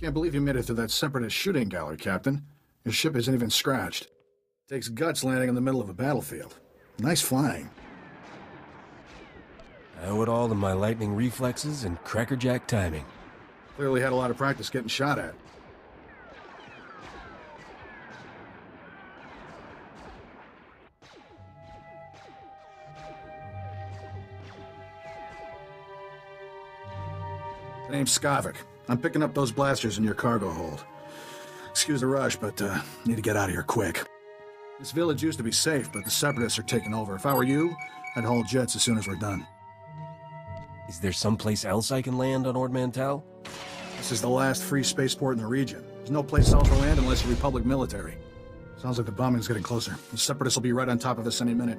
Can't believe you made it through that Separatist shooting gallery, Captain. Your ship isn't even scratched. Takes guts landing in the middle of a battlefield. Nice flying. I owe it all to my lightning reflexes and crackerjack timing. Clearly had a lot of practice getting shot at. The name's Skavik. I'm picking up those blasters in your cargo hold. Excuse the rush, but need to get out of here quick. This village used to be safe, but the Separatists are taking over. If I were you, I'd haul jets as soon as we're done. Is there someplace else I can land on Ord Mantell? This is the last free spaceport in the region. There's no place else to land unless you're Republic military. Sounds like the bombing's getting closer. The Separatists will be right on top of us any minute.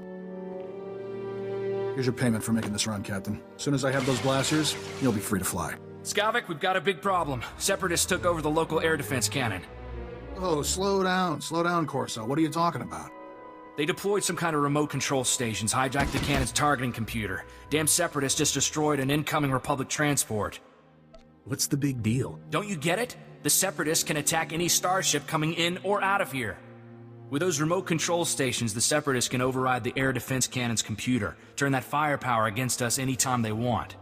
Here's your payment for making this run, Captain. As soon as I have those blasters, you'll be free to fly. Skavik, we've got a big problem. Separatists took over the local air defense cannon. Oh, slow down, Corso. What are you talking about? They deployed some kind of remote control stations, hijacked the cannon's targeting computer. Damn Separatists just destroyed an incoming Republic transport. What's the big deal? Don't you get it? The Separatists can attack any starship coming in or out of here. With those remote control stations, the Separatists can override the air defense cannon's computer, turn that firepower against us anytime they want.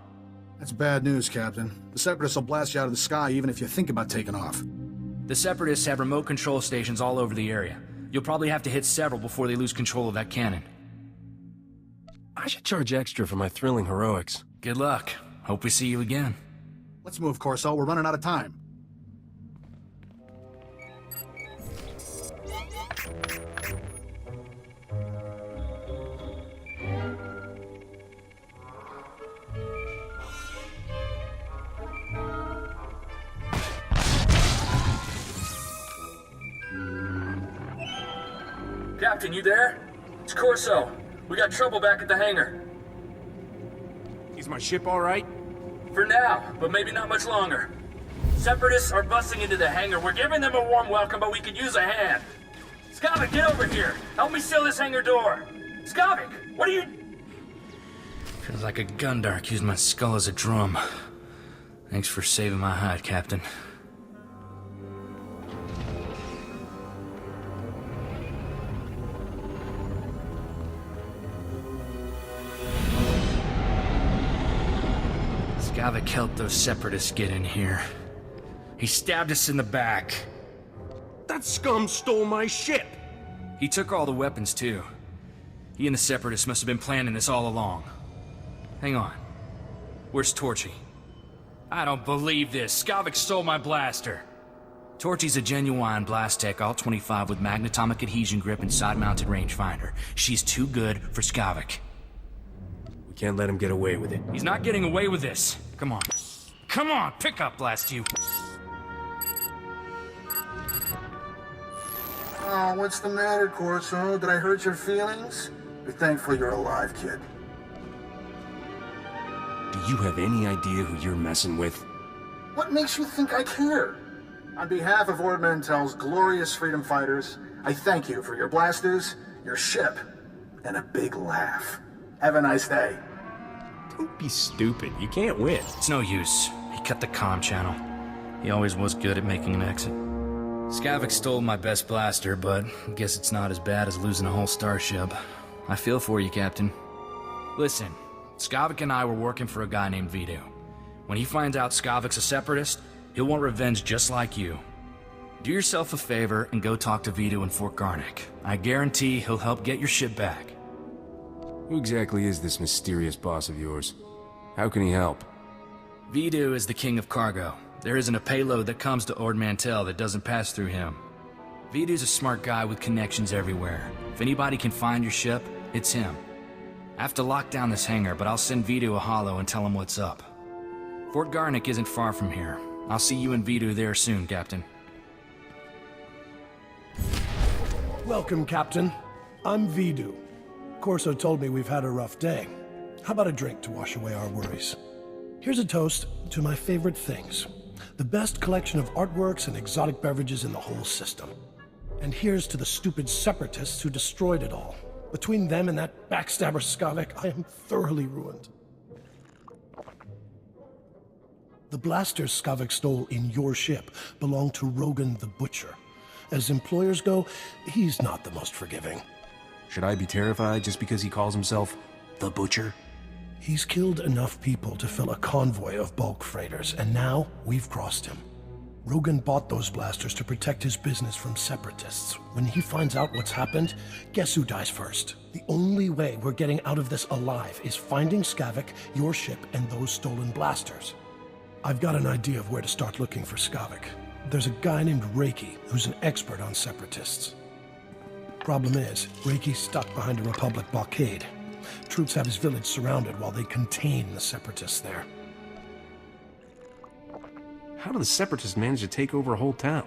That's bad news, Captain. The Separatists will blast you out of the sky even if you think about taking off. The Separatists have remote control stations all over the area. You'll probably have to hit several before they lose control of that cannon. I should charge extra for my thrilling heroics. Good luck. Hope we see you again. Let's move, Corso. We're running out of time. Captain, you there? It's Corso. We got trouble back at the hangar. Is my ship all right? For now, but maybe not much longer. Separatists are busting into the hangar. We're giving them a warm welcome, but we could use a hand. Skavik, get over here. Help me seal this hangar door. Skavik, what are you... Feels like a Gundark used my skull as a drum. Thanks for saving my hide, Captain. Skavik helped those Separatists get in here. He stabbed us in the back. That scum stole my ship! He took all the weapons, too. He and the Separatists must have been planning this all along. Hang on. Where's Torchy? I don't believe this. Skavik stole my blaster. Torchy's a genuine Blast Tech Alt-25 with magnetomic adhesion grip and side-mounted rangefinder. She's too good for Skavik. We can't let him get away with it. He's not getting away with this. Come on. Come on, pick up, blast you. Oh, what's the matter, Corso? Did I hurt your feelings? Be thankful you're alive, kid. Do you have any idea who you're messing with? What makes you think I care? On behalf of Ord Mantell's glorious freedom fighters, I thank you for your blasters, your ship, and a big laugh. Have a nice day. Don't be stupid. You can't win. It's no use. He cut the comm channel. He always was good at making an exit. Skavik stole my best blaster, but I guess it's not as bad as losing a whole starship. I feel for you, Captain. Listen, Skavik and I were working for a guy named Vedu. When he finds out Skavik's a Separatist, he'll want revenge just like you. Do yourself a favor and go talk to Vedu in Fort Garnick. I guarantee he'll help get your ship back. Who exactly is this mysterious boss of yours? How can he help? Vedu is the king of cargo. There isn't a payload that comes to Ord Mantell that doesn't pass through him. Vedu's a smart guy with connections everywhere. If anybody can find your ship, it's him. I have to lock down this hangar, but I'll send Vedu a holo and tell him what's up. Fort Garnick isn't far from here. I'll see you and Vedu there soon, Captain. Welcome, Captain. I'm Vedu. Corso told me we've had a rough day. How about a drink to wash away our worries? Here's a toast to my favorite things. The best collection of artworks and exotic beverages in the whole system. And here's to the stupid Separatists who destroyed it all. Between them and that backstabber Skavik, I am thoroughly ruined. The blasters Skavik stole in your ship belong to Rogan the Butcher. As employers go, he's not the most forgiving. Should I be terrified just because he calls himself the Butcher? He's killed enough people to fill a convoy of bulk freighters, and now we've crossed him. Rogan bought those blasters to protect his business from Separatists. When he finds out what's happened, guess who dies first? The only way we're getting out of this alive is finding Skavik, your ship, and those stolen blasters. I've got an idea of where to start looking for Skavik. There's a guy named Reiki who's an expert on Separatists. Problem is, Reiki's stuck behind a Republic blockade. Troops have his village surrounded while they contain the Separatists there. How do the Separatists manage to take over a whole town?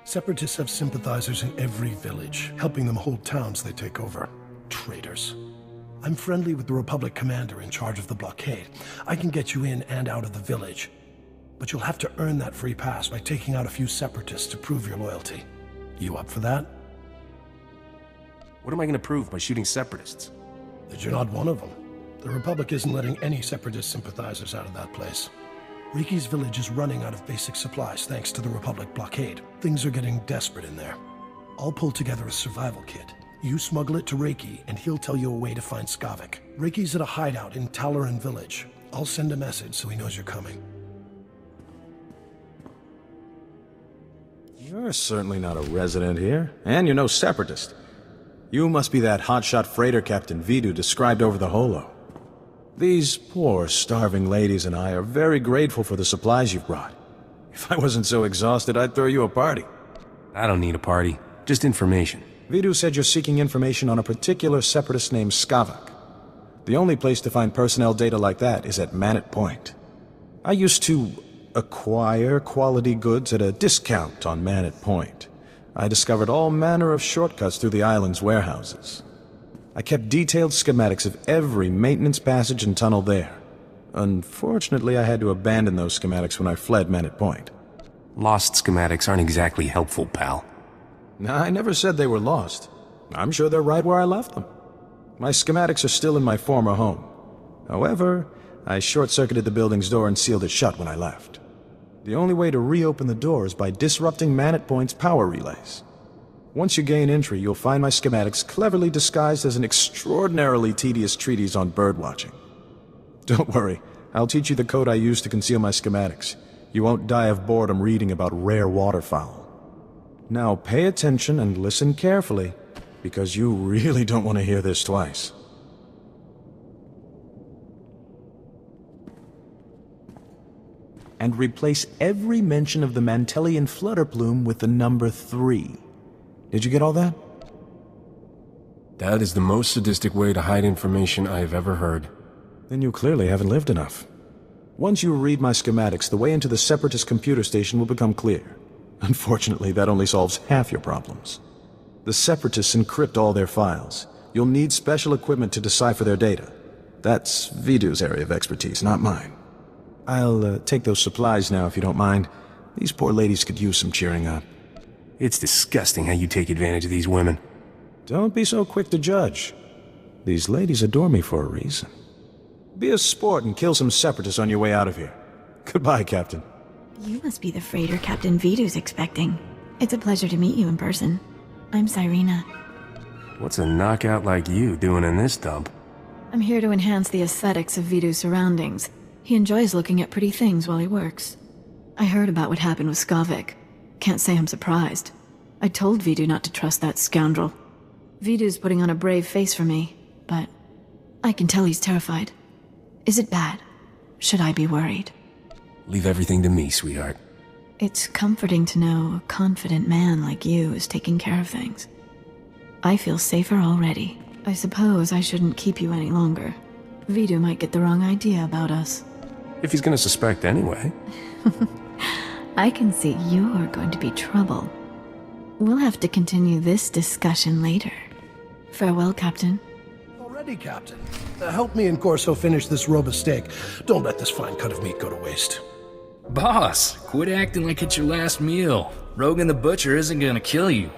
Separatists have sympathizers in every village, helping them hold towns they take over. Traitors. I'm friendly with the Republic commander in charge of the blockade. I can get you in and out of the village. But you'll have to earn that free pass by taking out a few Separatists to prove your loyalty. You up for that? What am I going to prove by shooting Separatists? That you're not one of them. The Republic isn't letting any Separatist sympathizers out of that place. Reiki's village is running out of basic supplies thanks to the Republic blockade. Things are getting desperate in there. I'll pull together a survival kit. You smuggle it to Reiki, and he'll tell you a way to find Skavik. Reiki's at a hideout in Talaran village. I'll send a message so he knows you're coming. You're certainly not a resident here, and you're no Separatist. You must be that hotshot freighter Captain Vedu described over the holo. These poor, starving ladies and I are very grateful for the supplies you've brought. If I wasn't so exhausted, I'd throw you a party. I don't need a party, just information. Vedu said you're seeking information on a particular Separatist named Skavik. The only place to find personnel data like that is at Manet Point. I used to acquire quality goods at a discount on Manet Point. I discovered all manner of shortcuts through the island's warehouses. I kept detailed schematics of every maintenance passage and tunnel there. Unfortunately, I had to abandon those schematics when I fled Manet Point. Lost schematics aren't exactly helpful, pal. I never said they were lost. I'm sure they're right where I left them. My schematics are still in my former home. However, I short-circuited the building's door and sealed it shut when I left. The only way to reopen the door is by disrupting Manet Point's power relays. Once you gain entry, you'll find my schematics cleverly disguised as an extraordinarily tedious treatise on birdwatching. Don't worry, I'll teach you the code I use to conceal my schematics. You won't die of boredom reading about rare waterfowl. Now pay attention and listen carefully, because you really don't want to hear this twice. And replace every mention of the Mantellian flutter plume with the number 3. Did you get all that? That is the most sadistic way to hide information I have ever heard. Then you clearly haven't lived enough. Once you read my schematics, the way into the Separatist computer station will become clear. Unfortunately, that only solves half your problems. The Separatists encrypt all their files. You'll need special equipment to decipher their data. That's Vedu's area of expertise, not mine. I'll take those supplies now, if you don't mind. These poor ladies could use some cheering up. It's disgusting how you take advantage of these women. Don't be so quick to judge. These ladies adore me for a reason. Be a sport and kill some Separatists on your way out of here. Goodbye, Captain. You must be the freighter Captain Vedu's expecting. It's a pleasure to meet you in person. I'm Cyrina. What's a knockout like you doing in this dump? I'm here to enhance the aesthetics of Vedu's surroundings. He enjoys looking at pretty things while he works. I heard about what happened with Skavik. Can't say I'm surprised. I told Vedu not to trust that scoundrel. Vedu's putting on a brave face for me, but I can tell he's terrified. Is it bad? Should I be worried? Leave everything to me, sweetheart. It's comforting to know a confident man like you is taking care of things. I feel safer already. I suppose I shouldn't keep you any longer. Vedu might get the wrong idea about us. If he's gonna suspect anyway. I can see you're going to be trouble. We'll have to continue this discussion later. Farewell, Captain. Already, Captain. Help me and Corso finish this robe of steak. Don't let this fine cut of meat go to waste. Boss, quit acting like it's your last meal. Rogan the Butcher isn't gonna kill you.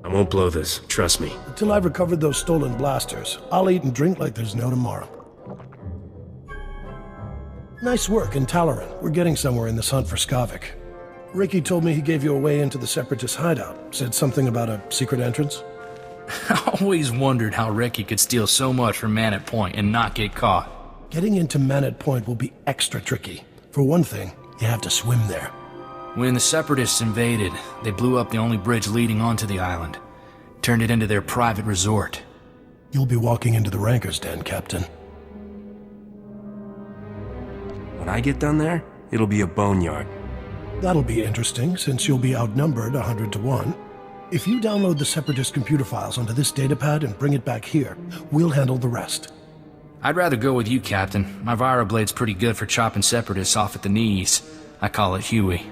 I won't blow this, trust me. Until I've recovered those stolen blasters, I'll eat and drink like there's no tomorrow. Nice work in Talaran. We're getting somewhere in this hunt for Skavik. Ricky told me he gave you a way into the Separatist hideout. Said something about a secret entrance? I always wondered how Ricky could steal so much from Man at Point and not get caught. Getting into Man at Point will be extra tricky. For one thing, you have to swim there. When the Separatists invaded, they blew up the only bridge leading onto the island. Turned it into their private resort. You'll be walking into the Ranker's Den, Captain. When I get down there, it'll be a boneyard. That'll be interesting, since you'll be outnumbered 100 to 1. If you download the Separatist computer files onto this datapad and bring it back here, we'll handle the rest. I'd rather go with you, Captain. My Viroblade's pretty good for chopping Separatists off at the knees. I call it Huey.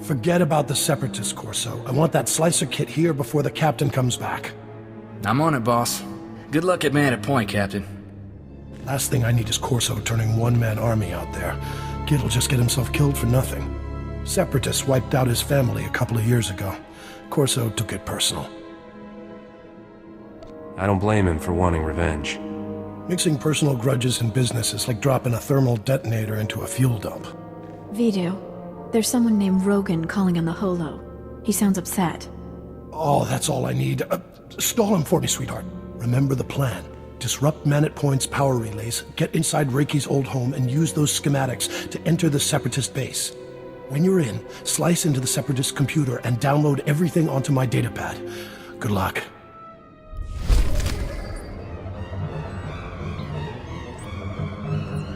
Forget about the Separatist, Corso. I want that slicer kit here before the Captain comes back. I'm on it, boss. Good luck at Man at Point, Captain. Last thing I need is Corso turning one-man army out there. Kid'll just get himself killed for nothing. Separatists wiped out his family a couple of years ago. Corso took it personal. I don't blame him for wanting revenge. Mixing personal grudges and business is like dropping a thermal detonator into a fuel dump. Vedu, there's someone named Rogan calling on the holo. He sounds upset. Oh, that's all I need. Stall him for me, sweetheart. Remember the plan. Disrupt Man at Point's power relays, get inside Reiki's old home, and use those schematics to enter the Separatist base. When you're in, slice into the Separatist computer and download everything onto my datapad. Good luck.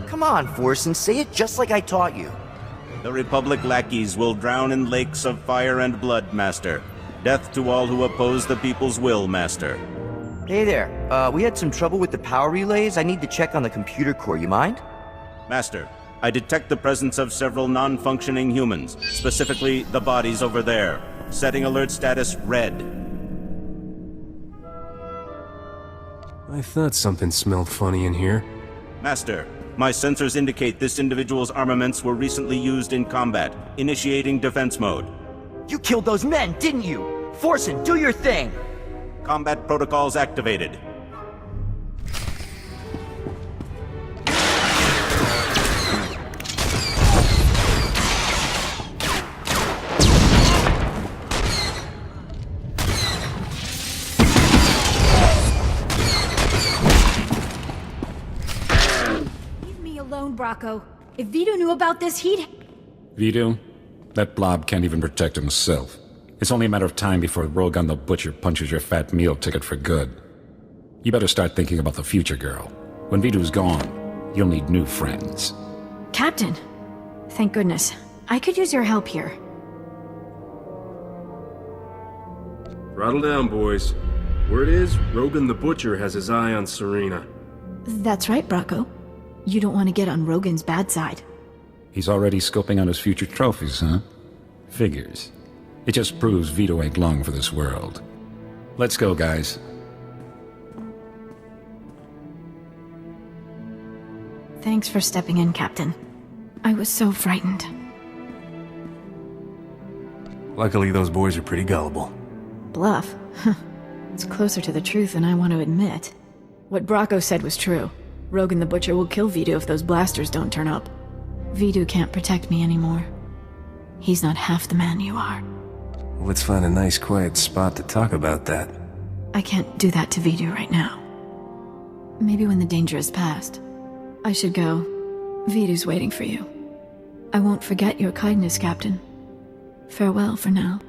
Come on, Forsen, say it just like I taught you. The Republic lackeys will drown in lakes of fire and blood, Master. Death to all who oppose the people's will, Master. Hey there, we had some trouble with the power relays. I need to check on the computer core, you mind? Master, I detect the presence of several non-functioning humans, specifically the bodies over there. Setting alert status red. I thought something smelled funny in here. Master, my sensors indicate this individual's armaments were recently used in combat, initiating defense mode. You killed those men, didn't you? Forsen, do your thing! Combat protocols activated. Leave me alone, Bracco. If Vedu knew about this, he'd... Vedu? That blob can't even protect himself. It's only a matter of time before Rogan the Butcher punches your fat meal ticket for good. You better start thinking about the future, girl. When Vidu's gone, you'll need new friends. Captain! Thank goodness. I could use your help here. Throttle down, boys. Word is, Rogan the Butcher has his eye on Cyrina. That's right, Bracco. You don't want to get on Rogan's bad side. He's already scoping out his future trophies, huh? Figures. It just proves Vedu ain't long for this world. Let's go, guys. Thanks for stepping in, Captain. I was so frightened. Luckily, those boys are pretty gullible. Bluff? It's closer to the truth than I want to admit. What Bracco said was true. Rogan the Butcher will kill Vedu if those blasters don't turn up. Vedu can't protect me anymore. He's not half the man you are. Let's find a nice quiet spot to talk about that. I can't do that to Vedu right now. Maybe when the danger is past. I should go. Vedu's waiting for you. I won't forget your kindness, Captain. Farewell for now.